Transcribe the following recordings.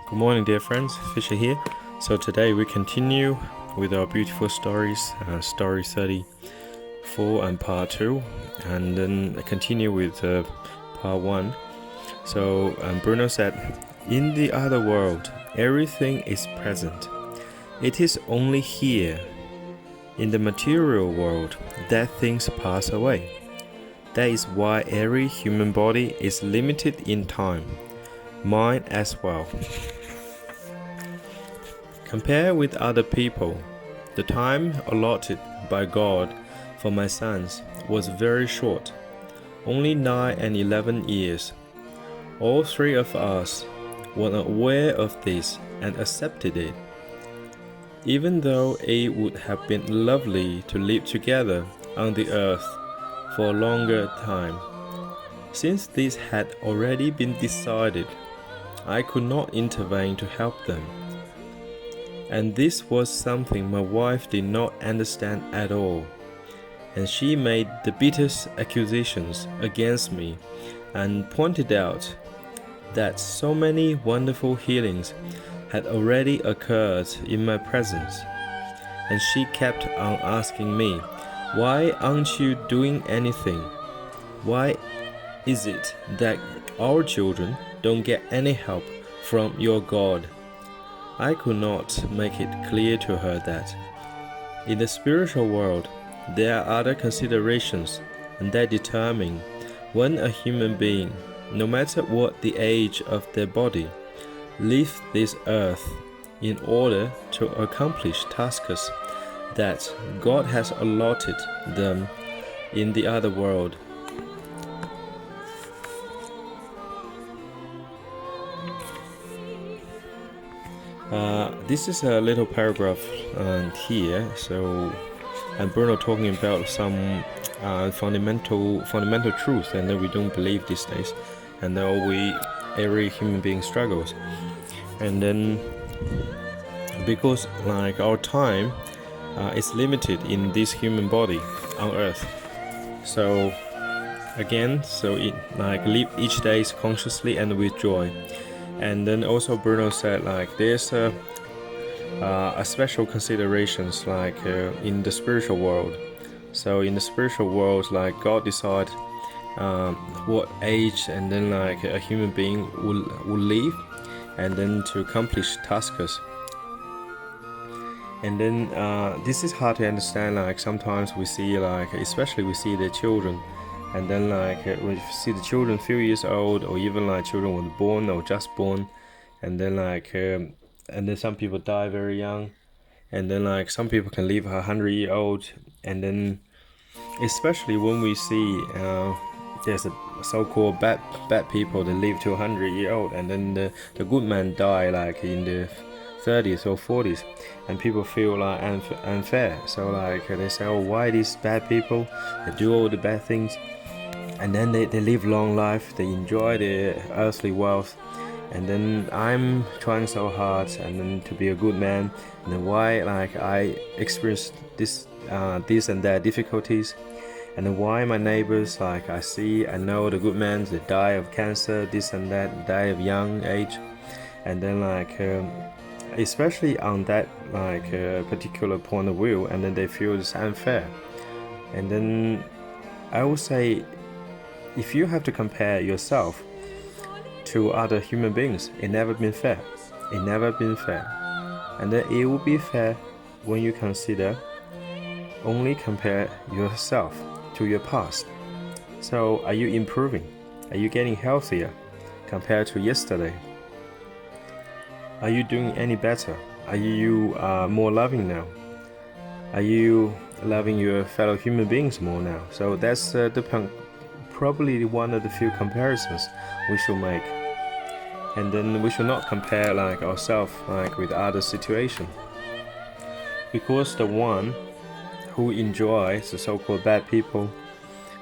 Good morning, dear friends. Fisher here. So today we continue with our beautiful stories, story 34 and part 2, and then continue with part 1. So Bruno said, in the other world, everything is present. It is only here, in the material world, that things pass away. That is why every human body is limited in time, mine as well. Compared with other people, the time allotted by God for my sons was very short, only 9 and 11 years. All three of us were aware of this and accepted it. Even though it would have been lovely to live together on the earth for a longer time, since this had already been decided, I could not intervene to help them. And this was something my wife did not understand at all, and she made the bitterest accusations against me and pointed out that so many wonderful healings had already occurred in my presence. And she kept on asking me, why aren't you doing anything? Why is it that our children don't get any help from your God? I could not make it clear to her that in the spiritual world there are other considerations and that determine when a human being, no matter what the age of their body, leaves this earth in order to accomplish tasks that God has allotted them in the other world. This is a little paragraph here. So, and Bruno talking about some fundamental truth, and that we don't believe these days, and that every human being struggles, and then because like our time is limited in this human body on Earth, so again, so it like live each day consciously and with joy. And then also Bruno said like there's a special considerations like in the spiritual world. So in the spiritual world, like God decide what age and then like a human being will live, and then to accomplish tasks. And then this is hard to understand. Like sometimes we see like, especially we see the children. And then like when you see the children few years old, or even like children were born or just born, and then like and then some people die very young, and then like some people can live 100-year-old, and then especially when we see there's a so-called bad people that live to 100-year-old, and then the good man die like in the 30s or 40s, and people feel like unfair. So like they say, oh, why these bad people, they do all the bad things, and then they live long life, they enjoy their earthly wealth, and then I'm trying so hard and then to be a good man, and then why like I experience this and that difficulties, and then why my neighbors like I know the good men, they die of cancer, this and that, die of young age, and then like especially on that like particular point of view, and then they feel it's unfair. And then I would say, if you have to compare yourself to other human beings, it never been fair. It never been fair. And then it will be fair when you only compare yourself to your past. So are you improving? Are you getting healthier compared to yesterday? Are you doing any better? Are you more loving now? Are you loving your fellow human beings more now? So that's probably one of the few comparisons we should make. And then we should not compare like ourselves like with other situation, because the one who enjoys the so-called bad people,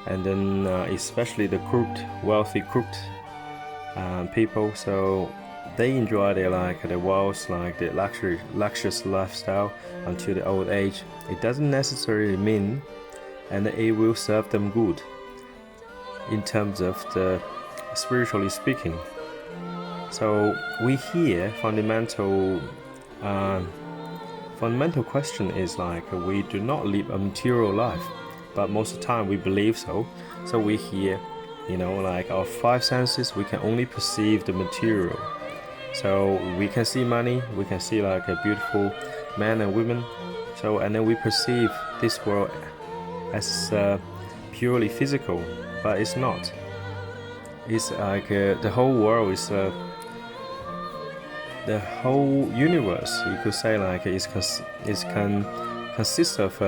and then especially the wealthy people, so they enjoy their wealth, like their luxurious lifestyle until the old age. It doesn't necessarily mean and it will serve them good in terms of the spiritually speaking. So we hear fundamental question is like we do not live a material life, but most of the time we believe so. So we hear, like our five senses, we can only perceive the material. So we can see money, we can see like a beautiful men and women. So and then we perceive this world as purely physical, but it's not. It's like the whole world is the whole universe. You could say like consists of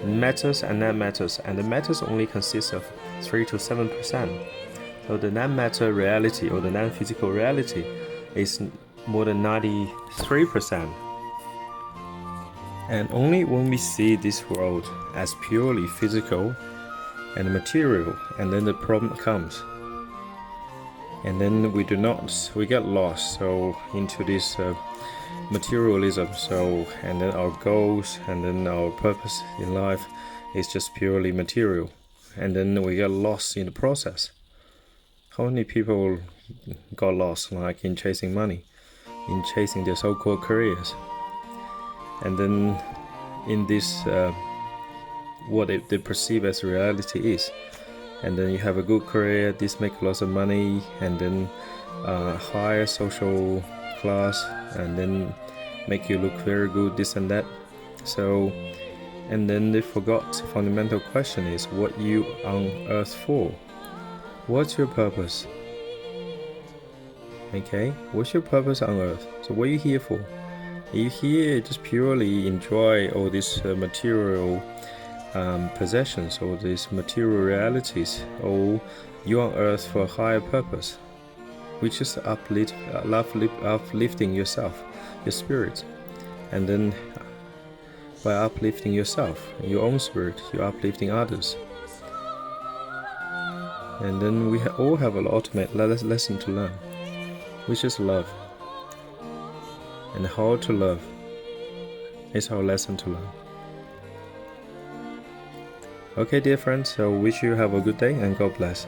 matters and non-matters, and the matters only consists of 3 to 7%. So the non-matter reality or the non-physical reality is more than 93%. And only when we see this world as purely physical and material, and then the problem comes. And then we get lost into this materialism. And then our goals and then our purpose in life is just purely material. And then we get lost in the process. How many people got lost like in chasing money, in chasing their so-called careers? And then in this, what they perceive as reality is. And then you have a good career, this make lots of money, and then higher social class, and then make you look very good, this and that. So, and then they forgot the fundamental question is what you on earth for? What's your purpose? Okay, what's your purpose on earth? So what are you here for? Are you here just purely enjoy all these material possessions or these material realities, or you on earth for a higher purpose, which is uplifting yourself, your spirit? And then by uplifting yourself, your own spirit, you're uplifting others. And then we all have an ultimate lesson to learn, which is love. And how to love is our lesson to learn. Okay, dear friends, so wish you have a good day and God bless.